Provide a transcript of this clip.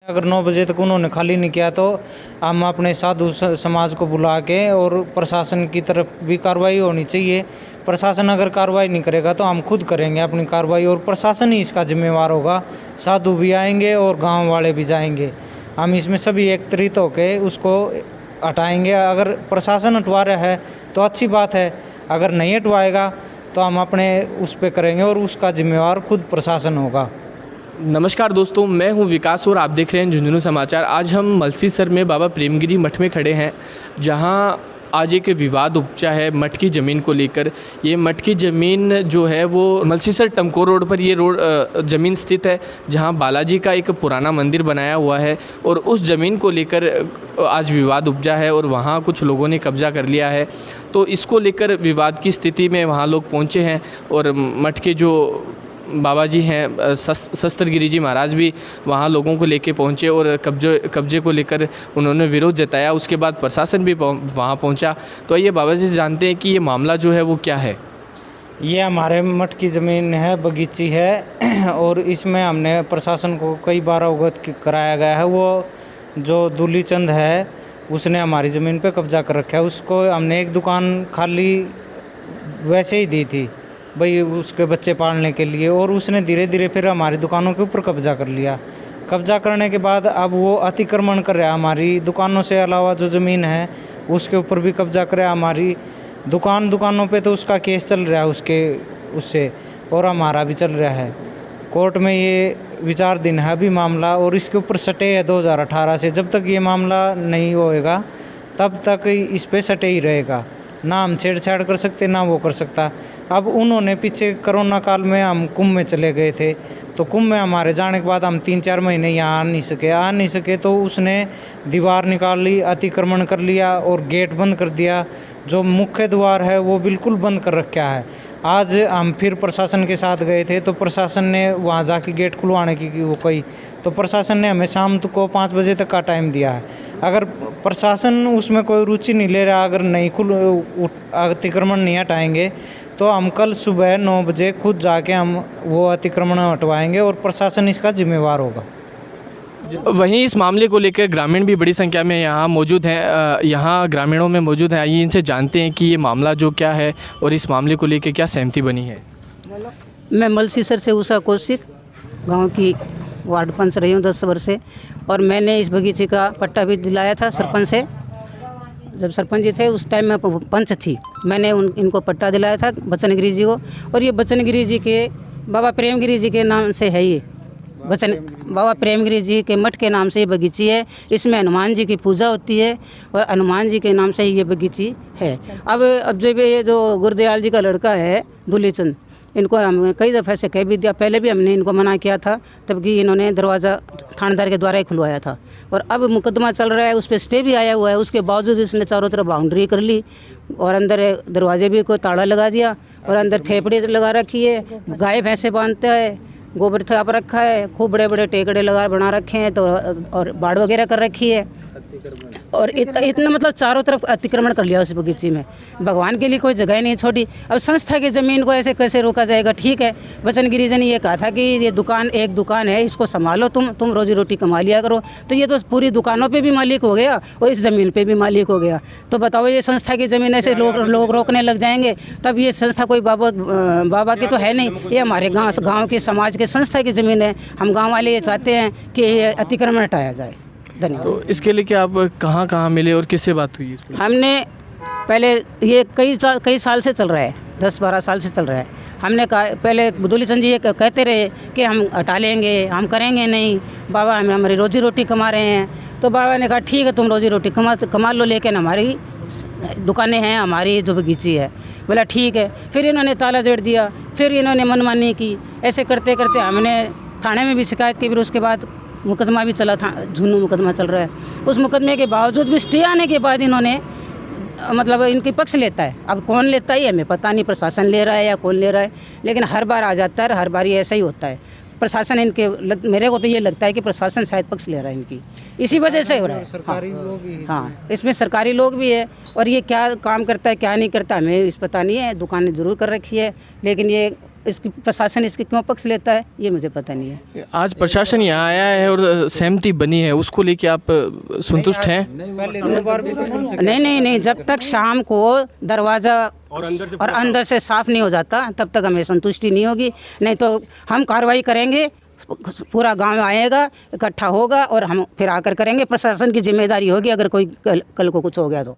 अगर 9 बजे तक उन्होंने खाली नहीं किया तो हम अपने साधु समाज को बुला के और प्रशासन की तरफ भी कार्रवाई होनी चाहिए। प्रशासन अगर कार्रवाई नहीं करेगा तो हम खुद करेंगे अपनी कार्रवाई और प्रशासन ही इसका जिम्मेवार होगा। साधु भी आएंगे और गांव वाले भी जाएंगे। हम इसमें सभी एकत्रित होकर उसको हटाएंगे। अगर प्रशासन हटवा रहा है तो अच्छी बात है, अगर नहीं हटवाएगा तो हम अपने उस पर करेंगे और उसका जिम्मेवार खुद प्रशासन होगा। नमस्कार दोस्तों, मैं हूं विकास और आप देख रहे हैं झुंझुनू समाचार। आज हम मलसीसर में बाबा प्रेमगिरी मठ में खड़े हैं, जहां आज एक विवाद उपजा है मठ की ज़मीन को लेकर। ये मठ की ज़मीन जो है वो मलसीसर टमकोर रोड पर ये ज़मीन स्थित है, जहां बालाजी का एक पुराना मंदिर बनाया हुआ है और उस ज़मीन को लेकर आज विवाद उपजा है और वहां कुछ लोगों ने कब्जा कर लिया है। तो इसको लेकर विवाद की स्थिति में वहाँ लोग पहुँचे हैं और मठ के जो बाबा जी हैं शस्त्रगिरी जी महाराज भी वहाँ लोगों को लेके पहुँचे और कब्जे को लेकर उन्होंने विरोध जताया। उसके बाद प्रशासन भी वहाँ पहुँचा। तो ये बाबा जी जानते हैं कि ये मामला जो है वो क्या है। ये हमारे मठ की ज़मीन है, बगीची है और इसमें हमने प्रशासन को कई बार अवगत कराया गया है। वो जो दूली चंद है उसने हमारी ज़मीन पे कब्जा कर रखा है। उसको हमने एक दुकान खाली वैसे ही दी थी भाई उसके बच्चे पालने के लिए, और उसने धीरे धीरे फिर हमारी दुकानों के ऊपर कब्जा कर लिया। कब्जा करने के बाद अब वो अतिक्रमण कर रहा है। हमारी दुकानों से अलावा जो ज़मीन है उसके ऊपर भी कब्जा कर रहा है। हमारी दुकानों पे तो उसका केस चल रहा है उससे और हमारा भी चल रहा है। कोर्ट में ये विचाराधीन है अभी मामला और इसके ऊपर सटे है 2018 से। जब तक ये मामला नहीं होएगा तब तक इस पे सटे ही रहेगा। ना हम छेड़छाड़ कर सकते ना वो कर सकता। अब उन्होंने पीछे कोरोना काल में हम कुंभ में चले गए थे, तो कुंभ में हमारे जाने के बाद हम 3-4 महीने यहाँ आ नहीं सके तो उसने दीवार निकाल ली, अतिक्रमण कर लिया और गेट बंद कर दिया। जो मुख्य द्वार है वो बिल्कुल बंद कर रखा है। आज हम फिर प्रशासन के साथ गए थे तो प्रशासन ने वहाँ जाके गेट खुलवाने की वो कही, तो प्रशासन ने हमें शाम को 5 बजे तक का टाइम दिया है। अगर प्रशासन उसमें कोई रुचि नहीं ले रहा, अगर नहीं अतिक्रमण नहीं हटाएंगे तो हम कल सुबह 9 बजे खुद जाके हम वो अतिक्रमण हटवाएंगे और प्रशासन इसका जिम्मेवार होगा। वहीं इस मामले को लेकर ग्रामीण भी बड़ी संख्या में यहाँ मौजूद हैं, यहाँ ग्रामीणों में मौजूद हैं। आइए इनसे जानते हैं कि ये मामला जो क्या है और इस मामले को लेकर क्या सहमति बनी है। मैं मलसीसर से उषा कौशिक गांव की वार्ड पंच रही हूँ 10 वर्ष से, और मैंने इस बगीचे का पट्टा भी दिलाया था सरपंच से। जब सरपंच जी थे उस टाइम में पंच थी, मैंने इनको पट्टा दिलाया था बचनगिरी जी को। और ये बचनगिरी जी के बाबा प्रेमगिरी जी के नाम से है। ये बाबा प्रेमगिरी जी के मठ के नाम से ये बगीची है। इसमें हनुमान जी की पूजा होती है और हनुमान जी के नाम से ही ये बगीची है। अब जब ये जो गुरदयाल जी का लड़का है दूलीचंद, इनको हम कई दफ़े से कह भी दिया, पहले भी हमने इनको मना किया था, तब कि इन्होंने दरवाज़ा थानेदार के द्वारा ही खुलवाया था। और अब मुकदमा चल रहा है, उस पर स्टे भी आया हुआ है। उसके बावजूद इसने चारों तरफ बाउंड्री कर ली और अंदर दरवाजे भी को ताला लगा दिया और अंदर थेपड़ी लगा रखी है। गाय भैंसे बांधता है, गोबर थाप रखा है, खूब बड़े बड़े टेकड़े बना रखे हैं तो और बाड़ वगैरह कर रखी है। और इतना मतलब चारों तरफ अतिक्रमण कर लिया उस बगीचे में। भगवान के लिए कोई जगह नहीं छोड़ी। अब संस्था की ज़मीन को ऐसे कैसे रोका जाएगा। ठीक है, बचनगिरी जी ने ये कहा था कि ये एक दुकान है, इसको संभालो, तुम रोजी रोटी कमा लिया करो। तो ये तो पूरी दुकानों पे भी मालिक हो गया और इस ज़मीन पे भी मालिक हो गया। तो बताओ, ये संस्था की ज़मीन ऐसे लोग रोकने लग जाएंगे, तब ये संस्था कोई बाबा की तो है नहीं, ये हमारे गाँव के समाज के संस्था की ज़मीन है। हम गाँव वाले ये चाहते हैं कि ये अतिक्रमण हटाया जाए। धन्यवाद। तो इसके लिए क्या आप कहाँ मिले और किससे बात हुई? हमने पहले ये कई साल से चल रहा है, 10-12 साल से चल रहा है। हमने कहा, पहले दूलीचंद जी ये कहते रहे कि हम हटा लेंगे, हम करेंगे नहीं, बाबा हम हमारी रोजी रोटी कमा रहे हैं। तो बाबा ने कहा ठीक है, तुम रोजी रोटी कमा लो, लेकिन हमारी दुकानें हैं, हमारी जो बगीची है। बोला ठीक है। फिर इन्होंने ताला जोड़ दिया, फिर इन्होंने मनमानी की। ऐसे करते करते हमने थाने में भी शिकायत की, फिर उसके बाद मुकदमा भी चला था, झुन्नू मुकदमा चल रहा है। उस मुकदमे के बावजूद भी स्टे आने के बाद इन्होंने मतलब इनकी पक्ष लेता है। अब कौन लेता है हमें पता नहीं, प्रशासन ले रहा है या कौन ले रहा है, लेकिन हर बार आ जाता है, हर बार ये ऐसा ही होता है। प्रशासन मेरे को तो ये लगता है कि प्रशासन शायद पक्ष ले रहा है इनकी, इसी वजह से हो रहा है। सरकारी लोग भी, हाँ, इसमें सरकारी लोग भी है। और ये क्या काम करता है क्या नहीं करता हमें इस पता नहीं है। दुकानें ज़रूर कर रखी है, लेकिन ये इसकी प्रशासन इसकी क्यों पक्ष लेता है ये मुझे पता नहीं है। आज प्रशासन यहाँ आया है और सहमति बनी है, उसको लेके आप संतुष्ट हैं? पहले 2 बार भी नहीं, जब तक शाम को दरवाज़ा और अंदर से साफ़ नहीं हो जाता तब तक हमें संतुष्टि नहीं होगी। नहीं तो हम कार्रवाई करेंगे, पूरा गांव आएगा, इकट्ठा होगा और हम फिर आकर करेंगे। प्रशासन की जिम्मेदारी होगी अगर कोई कल को कुछ हो गया तो।